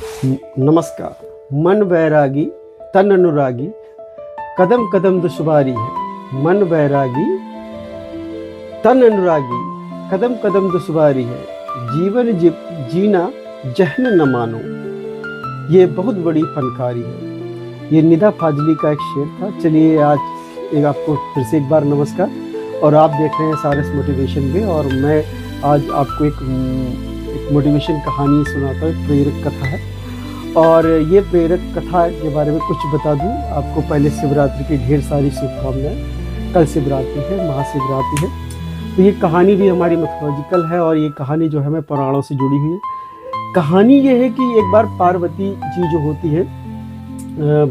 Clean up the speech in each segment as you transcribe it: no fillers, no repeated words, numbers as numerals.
नमस्कार। मन वैरागी तन अनुरागी, कदम कदम दुश्वारी है। मन वैरागी तन अनुरागी, कदम कदम दुश्वारी है। जीवन जीना जहन न मानो, ये बहुत बड़ी फनकारी है। ये निदा फाजली का एक शेर था। चलिए आज एक आपको फिर से एक बार नमस्कार, और आप देख रहे हैं सारस मोटिवेशन में। और मैं आज आपको एक मोटिवेशन कहानी सुनाता हूँ, प्रेरक कथा है। और ये प्रेरक कथा के बारे में कुछ बता दूं आपको। पहले शिवरात्रि की ढेर सारी शुभकामनाएं। कल शिवरात्रि है, महाशिवरात्रि है। तो ये कहानी भी हमारी मैथोलॉजिकल है, और ये कहानी जो है हमें पुराणों से जुड़ी हुई है। कहानी ये है कि एक बार पार्वती जी जो होती है,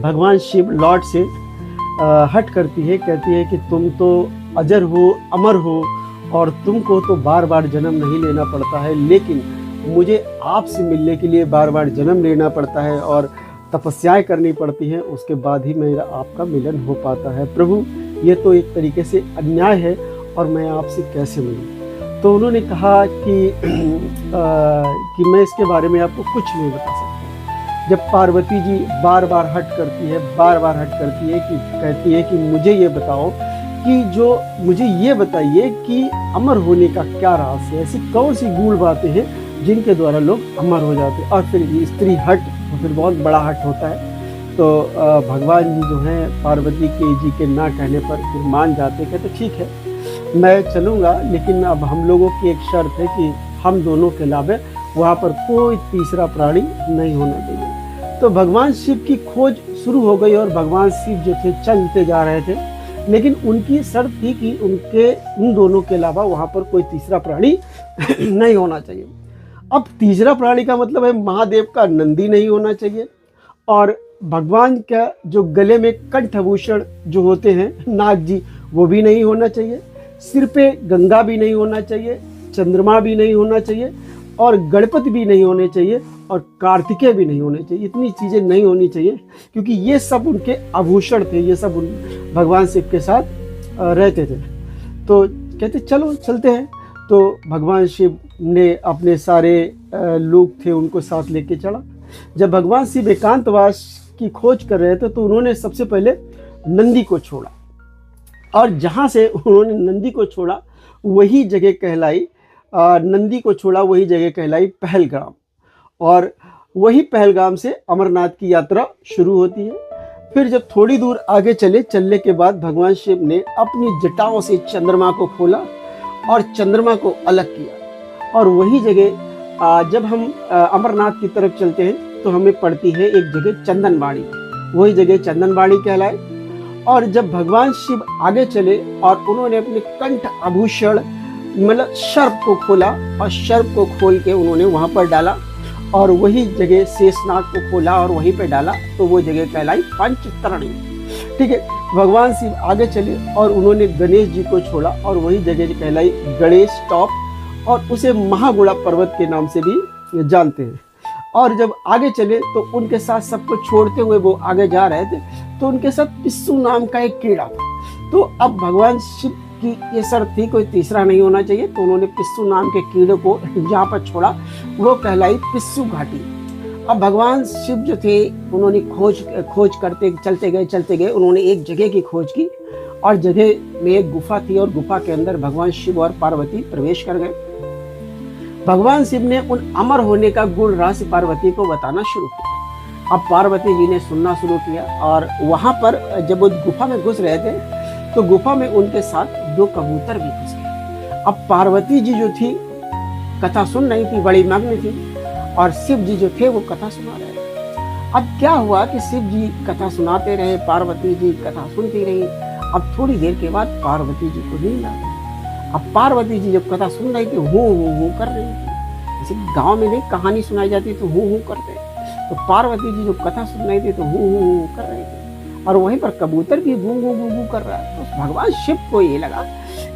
भगवान शिव लॉर्ड से हट करती है। कहती है कि तुम तो अजर हो, अमर हो, और तुमको तो बार बार जन्म नहीं लेना पड़ता है, लेकिन मुझे आपसे मिलने के लिए बार बार जन्म लेना पड़ता है और तपस्याएं करनी पड़ती हैं, उसके बाद ही मेरा आपका मिलन हो पाता है। प्रभु, ये तो एक तरीके से अन्याय है, और मैं आपसे कैसे मिलूं? तो उन्होंने कहा कि मैं इसके बारे में आपको कुछ नहीं बता सकता। जब पार्वती जी बार बार हट करती है कि कहती है कि मुझे ये बताओ कि जो मुझे ये बताइए कि अमर होने का क्या राज है, ऐसी कौन सी गूढ़ बातें हैं जिनके द्वारा लोग अमर हो जाते हैं। और फिर स्त्री हट, तो फिर बहुत बड़ा हट होता है। तो भगवान जी जो हैं पार्वती जी के ना कहने पर फिर मान जाते, कहते ठीक है मैं चलूँगा, लेकिन अब हम लोगों की एक शर्त है कि हम दोनों के अलावा वहाँ पर कोई तीसरा प्राणी नहीं होना चाहिए। तो भगवान शिव की खोज शुरू हो गई, और भगवान शिव जो थे चलते जा रहे थे, लेकिन उनकी शर्त थी कि उन दोनों के अलावा वहाँ पर कोई तीसरा प्राणी नहीं होना चाहिए। अब तीसरा प्राणी का मतलब है महादेव का नंदी नहीं होना चाहिए, और भगवान का जो गले में कंठभूषण जो होते हैं नाग जी, वो भी नहीं होना चाहिए। सिर पे गंगा भी नहीं होना चाहिए, चंद्रमा भी नहीं होना चाहिए, और गणपति भी नहीं होने चाहिए, और कार्तिकेय भी नहीं होने चाहिए। इतनी चीज़ें नहीं होनी चाहिए, क्योंकि ये सब उनके आभूषण थे, ये सब भगवान शिव के साथ रहते थे। तो कहते चलो चलते हैं। तो भगवान शिव ने अपने सारे लोग थे उनको साथ लेके चला। जब भगवान शिव एकांतवास की खोज कर रहे थे, तो उन्होंने सबसे पहले नंदी को छोड़ा, और जहाँ से उन्होंने नंदी को छोड़ा वही जगह कहलाई पहलगाम। और वही पहलगाम से अमरनाथ की यात्रा शुरू होती है। फिर जब थोड़ी दूर आगे चलने के बाद भगवान शिव ने अपनी जटाओं से चंद्रमा को खोला और चंद्रमा को अलग किया। और वही जगह जब हम अमरनाथ की तरफ चलते हैं तो हमें पड़ती है एक जगह चंदनबाड़ी, वही जगह चंदनबाड़ी कहलाए। और जब भगवान शिव आगे चले और उन्होंने अपने कंठ आभूषण मतलब सर्प को खोला, और सर्प को खोल के उन्होंने वहाँ पर डाला, और वही जगह शेषनाग को खोला और वहीं पे डाला, तो वो जगह कहलाई पंचतरणी। ठीक है, भगवान शिव आगे चले और उन्होंने गणेश जी को छोड़ा, और वही जगह कहलाई गणेश टॉप, और उसे महागुड़ा पर्वत के नाम से भी जानते हैं। और जब आगे चले तो उनके साथ सबको छोड़ते हुए वो आगे जा रहे थे, तो उनके साथ पिस्सू नाम का एक कीड़ा था। तो अब भगवान शिव की ये शर्त थी कोई तीसरा नहीं होना चाहिए, तो उन्होंने पिस्सू नाम के कीड़े को जहाँ पर छोड़ा वो कहलाई पिस्सू घाटी। अब भगवान शिव जो थे उन्होंने खोज करते चलते गए उन्होंने एक जगह की खोज की, और जगह में एक गुफा थी, और गुफा के अंदर भगवान शिव और पार्वती प्रवेश कर गए। भगवान शिव ने उन अमर होने का गुण रहस्य पार्वती को बताना शुरू किया। अब पार्वती जी ने सुनना शुरू किया, और वहां पर जब वो गुफा में घुस रहे थे, तो गुफा में उनके साथ 2 कबूतर भी घुस गए। अब पार्वती जी जो थी कथा सुन रही थी, बड़ी मग्न थी, और शिव जी जो थे वो कथा सुना रहे थे। अब क्या हुआ कि शिव जी कथा सुनाते रहे, पार्वती जी कथा सुनती रही। अब थोड़ी देर के बाद पार्वती जी को नींद आ गई। अब पार्वती जी जब कथा सुन रही थी, हूँ कर रही थी। जैसे गांव में नहीं कहानी सुनाई जाती तो हूँ करते, तो पार्वती जी जो कथा सुन रही थी तो हूँ कर रही थी, और वहीं पर कबूतर भी गू गू गू गू कर रहा है। तो भगवान शिव को ये लगा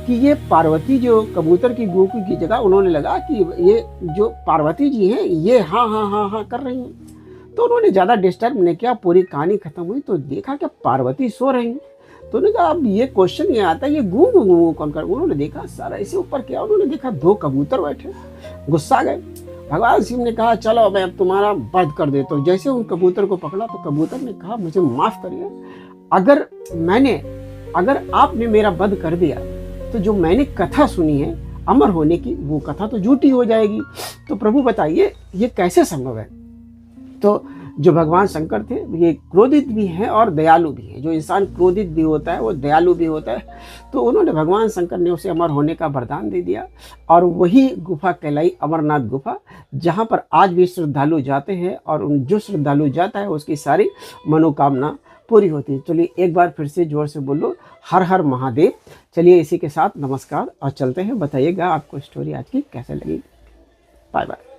कि ये पार्वती जो कबूतर की गू की जगह उन्होंने लगा कि ये जो पार्वती जी हैं ये हाँ कर रही हैं। तो उन्होंने ज़्यादा डिस्टर्ब नहीं किया, पूरी कहानी खत्म हुई तो देखा कि पार्वती सो रही हैं। तो उन्होंने कहा अब ये क्वेश्चन ये आता है ये गू कौन कर। उन्होंने देखा सारा इसे ऊपर किया, उन्होंने देखा 2 कबूतर बैठे, गुस्सा गए। भगवान शिव ने कहा चलो मैं अब तुम्हारा वध कर देता हूँ। जैसे उन कबूतर को पकड़ा तो कबूतर ने कहा मुझे माफ करिए, अगर आपने मेरा वध कर दिया तो जो मैंने कथा सुनी है अमर होने की, वो कथा तो झूठी हो जाएगी। तो प्रभु बताइए ये कैसे संभव है। तो जो भगवान शंकर थे ये क्रोधित भी हैं और दयालु भी हैं। जो इंसान क्रोधित भी होता है वो दयालु भी होता है। तो उन्होंने, भगवान शंकर ने उसे अमर होने का वरदान दे दिया और वही गुफा कहलाई अमरनाथ गुफा, जहाँ पर आज भी श्रद्धालु जाते हैं और जो श्रद्धालु जाता है उसकी सारी मनोकामना पूरी होती है। चलिए एक बार फिर से जोर से बोलो, हर हर महादेव। चलिए इसी के साथ नमस्कार और चलते हैं। बताइएगा आपको स्टोरी आज की कैसे लगी। Bye bye.